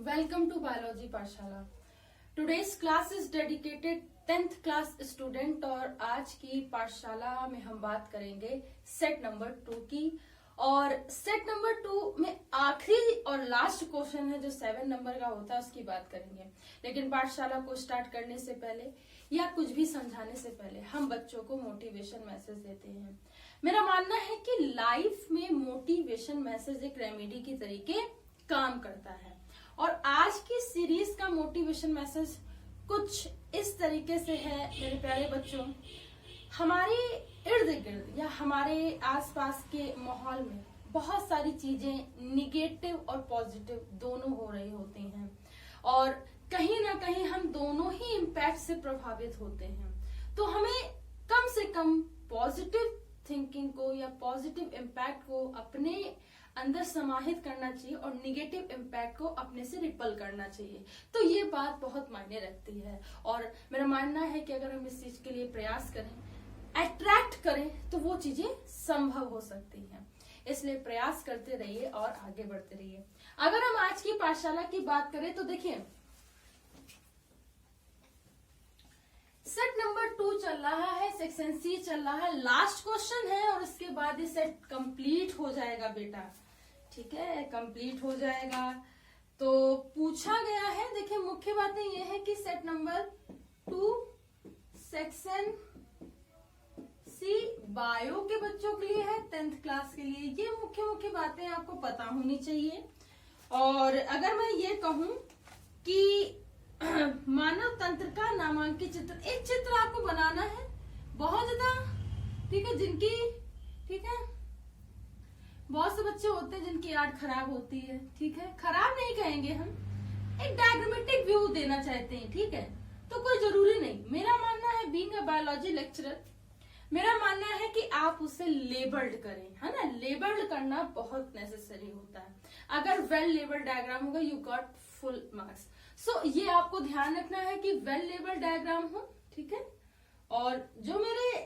Welcome to Biology पाठशाला। Today's class is dedicated 10th class student और आज की पाठशाला में हम बात करेंगे सेट नंबर 2 की। और सेट नंबर 2 में आखिरी और लास्ट क्वेश्चन है जो 7 नंबर का होता है, उसकी बात करेंगे। लेकिन पाठशाला को स्टार्ट करने से पहले या कुछ भी समझाने से पहले हम बच्चों को मोटिवेशन मैसेज देते हैं। मेरा मानना है कि लाइफ में मोटिवेशन मैसेज एक रेमेडी की तरीके काम करता है। और आज की सीरीज का मोटिवेशन मैसेज कुछ इस तरीके से है मेरे प्यारे बच्चों। हमारे इर्द गिर्द या हमारे आसपास के माहौल में बहुत सारी चीजें निगेटिव और पॉजिटिव दोनों हो रही होती हैं और कहीं ना कहीं हम दोनों ही इम्पैक्ट से प्रभावित होते हैं। तो हमें कम से कम पॉजिटिव थिंकिंग को या पॉजिटिव इम्पैक्ट को अपने अंदर समाहित करना चाहिए और निगेटिव इम्पैक्ट को अपने से रिपल करना चाहिए। तो ये बात बहुत मायने रखती है और मेरा मानना है कि अगर हम इस चीज के लिए प्रयास करें, अट्रैक्ट करें, तो वो चीजें संभव हो सकती हैं। इसलिए प्रयास करते रहिए और आगे बढ़ते रहिए। अगर हम आज की पाठशाला की बात करें तो देखिए, सेट नंबर 2 चल रहा है, सेक्शन सी चल रहा है, लास्ट क्वेश्चन है और इसके बाद ये सेट कंप्लीट हो जाएगा बेटा। ठीक है, कंप्लीट हो जाएगा। तो पूछा गया है, देखिए मुख्य बातें ये है कि set number 2 section C bio के बच्चों के लिए है, 10th क्लास के लिए। ये मुख्य बातें आपको पता होनी चाहिए। और अगर मैं ये कहूं कि मानव तंत्र का नामांकित चित्र, एक चित्र आपको बनाना है बहुत ज्यादा, ठीक है, जिनकी, ठीक है, बहुत से बच्चे होते हैं जिनकी याद खराब होती है, ठीक है, खराब नहीं कहेंगे हम, एक डायग्रामेटिक व्यू देना चाहते हैं, ठीक है, तो कोई जरूरी नहीं। मेरा मानना है बीइंग अ बायोलॉजी लेक्चरर, मेरा मानना है कि आप उसे लेबल्ड करें, है ना। लेबल्ड करना बहुत नेसेसरी होता है। अगर वेल लेबल्ड डायग्राम होगा यू गॉट फुल मार्क्स। सो ये आपको ध्यान रखना है कि वेल लेबल्ड डायग्राम हो, ठीक है। और जो मेरे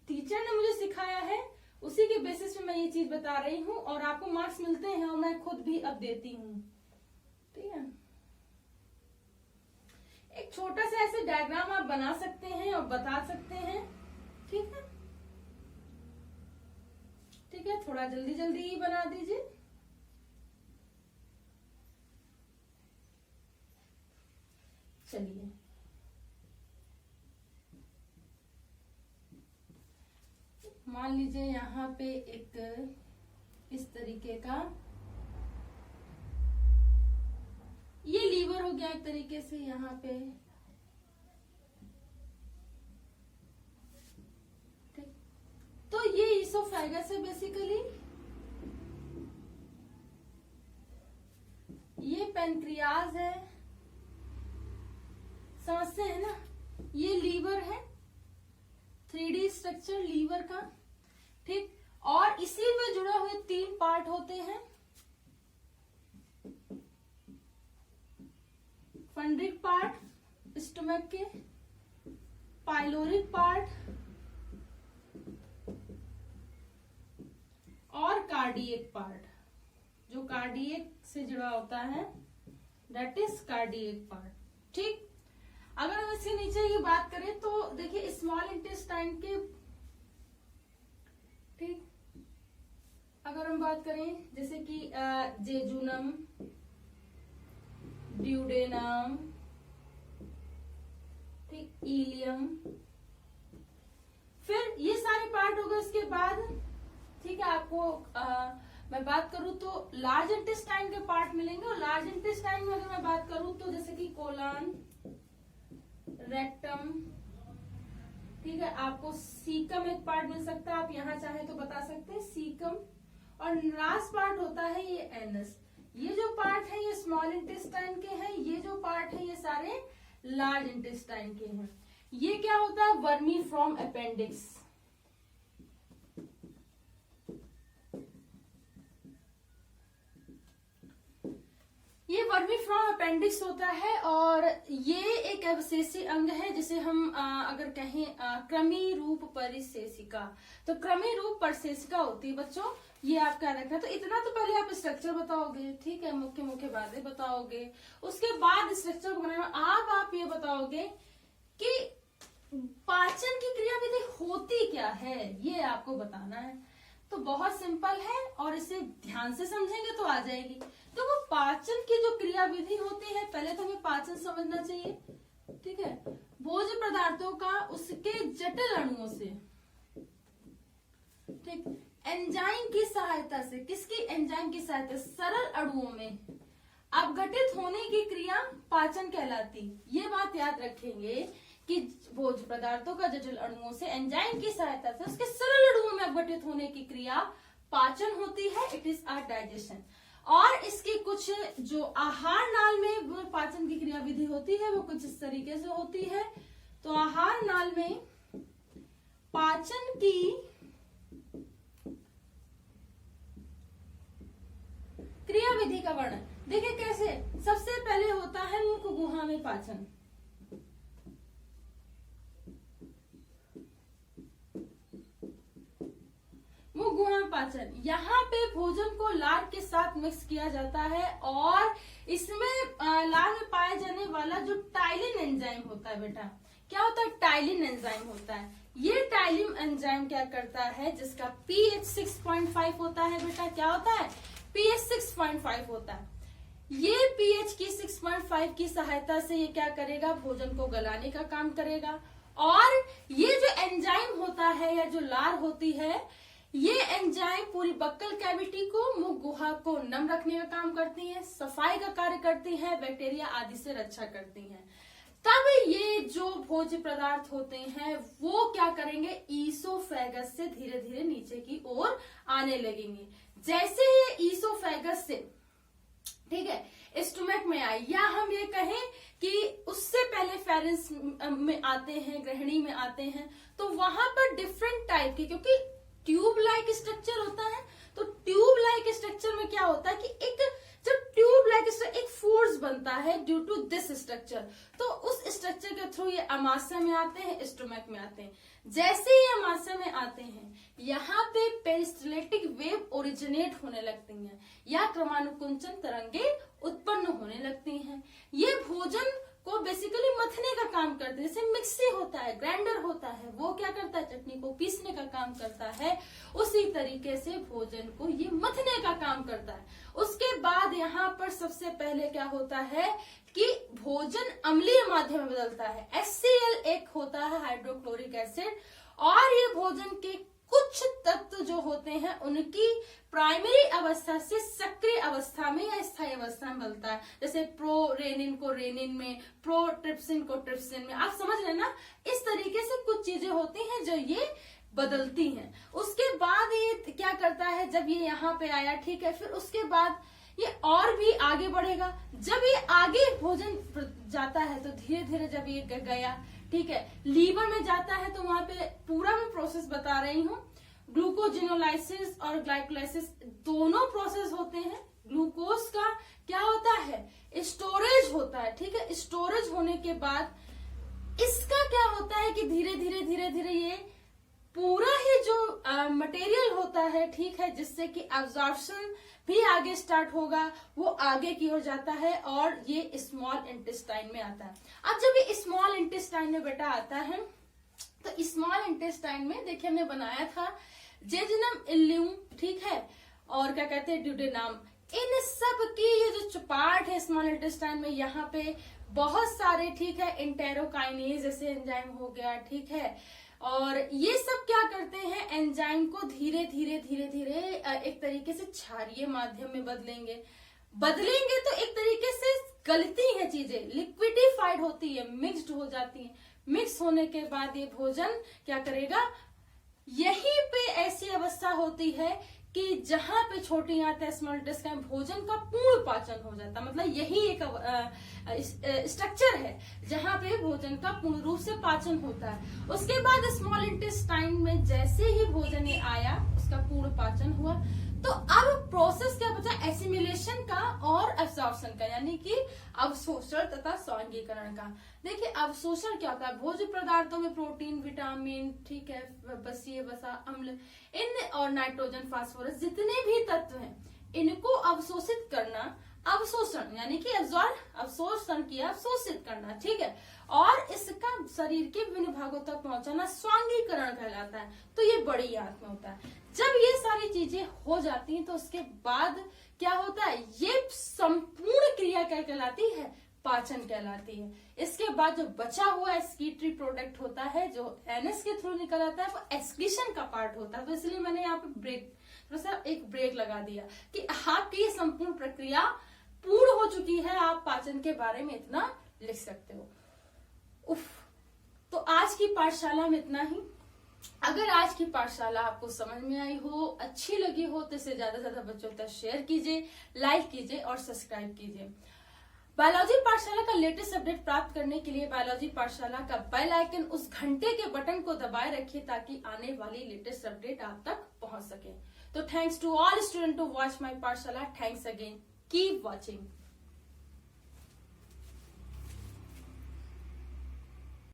टीचर ने मुझे सिखाया है उसी के बेसिस पे मैं ये चीज बता रही हूँ और आपको मार्क्स मिलते हैं और मैं खुद भी अब देती हूँ, ठीक है। एक छोटा सा ऐसे डायग्राम आप बना सकते हैं और बता सकते हैं, ठीक है, ठीक है, थोड़ा जल्दी जल्दी ही बना दीजिए। चलिए, मान लीजिए यहाँ पे एक इस तरीके का ये लीवर हो गया एक तरीके से यहाँ पे, ठीक। तो ये ईसोफेगस है बेसिकली, ये पेनक्रियाज है, समझते हैं ना। ये लीवर है, 3D स्ट्रक्चर लीवर का, ठीक। और इसी में जुड़े हुए 3 पार्ट होते हैं, फंड्रिक पार्ट स्टमक के, पाइलोरिक पार्ट और कार्डियक पार्ट, जो कार्डियक से जुड़ा होता है, दैट इज कार्डियक पार्ट, ठीक। अगर हम इसके नीचे की बात करें तो देखिए स्मॉल इंटेस्टाइन के, ठीक, अगर हम बात करें जैसे कि जेजुनम, ड्यूडेनम, ठीक, इलियम, फिर ये सारे पार्ट होगा। इसके बाद, ठीक है, आपको मैं बात करूं तो लार्ज इंटेस्टाइन के पार्ट मिलेंगे और लार्ज इंटेस्टाइन में अगर मैं बात करूं तो जैसे कि कोलन, रेक्टम, ठीक है, आपको सीकम एक पार्ट मिल सकता है, आप यहाँ चाहे तो बता सकते हैं सीकम। और लास्ट पार्ट होता है ये एनस। ये जो पार्ट है ये स्मॉल इंटेस्टाइन के हैं, ये जो पार्ट है ये सारे लार्ज इंटेस्टाइन के हैं। ये क्या होता है, वर्मी फ्रॉम अपेंडिक्स। ये वर्मीफ्रॉम अपेंडिक्स होता है और ये एक अवशेषी अंग है जिसे हम अगर कहें क्रमी रूप परिशेषिका, तो क्रमी रूप परिशेषिका होती है बच्चों, ये आपका रखना। तो इतना तो पहले आप स्ट्रक्चर बताओगे, ठीक है, मुख्य मुख्य बातें बताओगे, उसके बाद स्ट्रक्चर को बनाना। अब आप ये बताओगे कि पाचन की क्रियाविधि होती क्या है, ये आपको बताना है। तो बहुत सिंपल है और इसे ध्यान से समझेंगे तो आ जाएगी। तो वो पाचन की जो क्रियाविधि होती है, पहले तो हमें पाचन समझना चाहिए, ठीक है, भोज्य पदार्थों का उसके जटिल अणुओं से, ठीक, एंजाइम की सहायता से, किसकी एंजाइम की सहायता, सरल अणुओं में अपघटित होने की क्रिया पाचन कहलाती। ये बात याद रखेंगे कि भोज्य पदार्थों का जटिल अणुओं से एंजाइम की सहायता से उसके सरल अणुओं में अपघटित होने की क्रिया पाचन होती है। It is our digestion. और इसकी कुछ जो आहार नाल में पाचन की क्रियाविधि होती है वो कुछ इस तरीके से होती है। तो आहार नाल में पाचन की क्रियाविधि का वर्णन देखिए कैसे। सबसे पहले होता है मुख गुहा में पाचन। मुख गुहा में पाचन, यहाँ पे भोजन को लार के साथ मिक्स किया जाता है और इसमें लार में पाया जाने वाला जो टाइलिन एंजाइम होता है बेटा, क्या होता है, टाइलिन एंजाइम होता है। ये टाइलिन एंजाइम क्या करता है, जिसका pH 6.5 होता है बेटा, क्या होता है, pH 6.5 होता है। ये pH की 6.5 की सहायता से ये क्या करेगा, भोजन को गलाने का काम करेगा। और ये जो एंजाइम होता है या जो लार होती है, ये एंजाइम पूरी बक्कल कैविटी को, मुख गुहा को नम रखने का काम करती है, सफाई का कार्य करती है, बैक्टीरिया आदि से रक्षा करती है। तब ये जो भोज्य पदार्थ होते हैं वो क्या करेंगे, ईसोफेगस से धीरे धीरे नीचे की ओर आने लगेंगे। जैसे ये ईसोफेगस से, ठीक है, स्टोमक में आए, या हम ये कहें कि उससे पहले फेरेंस में आते हैं, ग्रहणी में आते हैं, तो वहां पर डिफरेंट टाइप के, क्योंकि ट्यूब लाइक स्ट्रक्चर होता है, तो ट्यूब लाइक स्ट्रक्चर में क्या होता है कि जब ट्यूब लाइक एक फोर्स बनता है ड्यू टू दिस स्ट्रक्चर, तो उस स्ट्रक्चर के थ्रू ये अमाशय में आते हैं, स्टोमक में आते हैं। जैसे ही अमाशय में आते हैं, यहाँ पे पेरिस्टलेटिक वेव ओरिजिनेट होने लगती हैं या क्रमानुकुंचन तरंगे उत्पन्न होने लगती हैं। ये भोजन को बेसिकली मथने का काम करते हैं। जैसे मिक्सी होता है, ग्राइंडर होता है, वो क्या करता है, चटनी को पीसने का काम करता है, उसी तरीके से भोजन को ये मथने का काम करता है। उसके बाद यहाँ पर सबसे पहले क्या होता है कि भोजन अम्लीय माध्यम में बदलता है। HCl एक होता है, हाइड्रोक्लोरिक एसिड, और ये भोजन के कुछ तत्व जो होते हैं उनकी प्राइमरी अवस्था से सक्रिय अवस्था में या स्थायी अवस्था में बदलता है। जैसे प्रोरेनिन को रेनिन में, प्रोट्रिप्सिन को ट्रिप्सिन में, आप समझ रहे ना। इस तरीके से कुछ चीजें होती हैं जो ये बदलती हैं। उसके बाद ये क्या करता है, जब ये यहाँ पे आया, ठीक है, फिर उसके बाद ये और भी आगे बढ़ेगा। जब ये आगे भोजन जाता है तो धीरे धीरे जब ये गया, ठीक है, लीवर में जाता है, तो वहां पे पूरा मैं प्रोसेस बता रही हूँ। ग्लूकोजिनोलाइसिस और ग्लाइकोलाइसिस दोनों प्रोसेस होते हैं। ग्लूकोज का क्या होता है, स्टोरेज होता है, ठीक है। स्टोरेज होने के बाद इसका क्या होता है कि धीरे धीरे धीरे धीरे ये पूरा ही जो मटेरियल होता है, ठीक है, जिससे कि एब्जॉर्प्शन भी आगे स्टार्ट होगा, वो आगे की ओर जाता है और ये स्मॉल इंटेस्टाइन में आता है। अब जब ये स्मॉल इंटेस्टाइन में बेटा आता है, तो स्मॉल इंटेस्टाइन में देखिए हमने बनाया था जेजुनम, इल्यूम, ठीक है, और क्या कहते हैं, ड्यूडेनम। इन सब की ये जो पार्ट है स्मॉल इंटेस्टाइन में, यहाँ पे बहुत सारे, ठीक है, इंटेरोकाइनेज जैसे एंजाइम हो गया, ठीक है, और ये सब क्या करते हैं, एंजाइम को धीरे धीरे धीरे धीरे एक तरीके से क्षारीय माध्यम में बदलेंगे तो एक तरीके से गलती है, चीजें लिक्विडिफाइड होती है, मिक्स्ड हो जाती है। मिक्स होने के बाद ये भोजन क्या करेगा, यहीं पे ऐसी अवस्था होती है कि जहां पे छोटी आंत है, स्मॉल इंटेस्टाइन, भोजन का पूर्ण पाचन हो जाता है। मतलब यही एक स्ट्रक्चर है जहां पे भोजन का पूर्ण रूप से पाचन होता है। उसके बाद स्मॉल इंटेस्टाइन में जैसे ही भोजन आया, उसका पूर्ण पाचन हुआ, तो अब प्रोसेस क्या बचा, एसिमिलेशन का और एब्जॉर्प्शन का, यानी कि अवशोषण तथा स्वांगीकरण का। देखिए अवशोषण क्या होता है, भोज्य पदार्थों में प्रोटीन, विटामिन, ठीक है, बसीय वसा, अम्ल, इन और नाइट्रोजन, फास्फोरस, जितने भी तत्व हैं इनको अवशोषित करना, अवशोषण यानी कि अवशोषण किया, अवशोषित करना, ठीक है, और इसका शरीर के विभिन्न भागों तक पहुंचाना स्वांगीकरण कहलाता है। तो ये बड़ी याद में होता है। जब ये सारी चीजें हो जाती हैं तो उसके बाद क्या होता है, ये संपूर्ण क्रिया क्या कहलाती है, पाचन कहलाती है। इसके बाद जो बचा हुआ एक्सक्रीटरी प्रोडक्ट होता है जो एनएस के थ्रू निकल आता है, वो एक्सक्रीशन का पार्ट होता है। तो इसलिए मैंने यहाँ पे एक ब्रेक लगा दिया कि आपकी ये संपूर्ण प्रक्रिया पूर्ण हो चुकी है, आप पाचन के बारे में इतना लिख सकते हो। उफ, तो आज की पाठशाला में इतना ही। अगर आज की पाठशाला आपको समझ में आई हो, अच्छी लगी हो, तो इसे ज्यादा से ज्यादा बच्चों तक शेयर कीजिए, लाइक कीजिए और सब्सक्राइब कीजिए। बायोलॉजी पाठशाला का लेटेस्ट अपडेट प्राप्त करने के लिए बायोलॉजी पाठशाला का बेल आइकन, उस घंटे के बटन को दबाए रखिए ताकि आने वाली लेटेस्ट अपडेट आप तक पहुंच सके। तो thanks to all student to watch my पाठशाला। Thanks again, keep watching.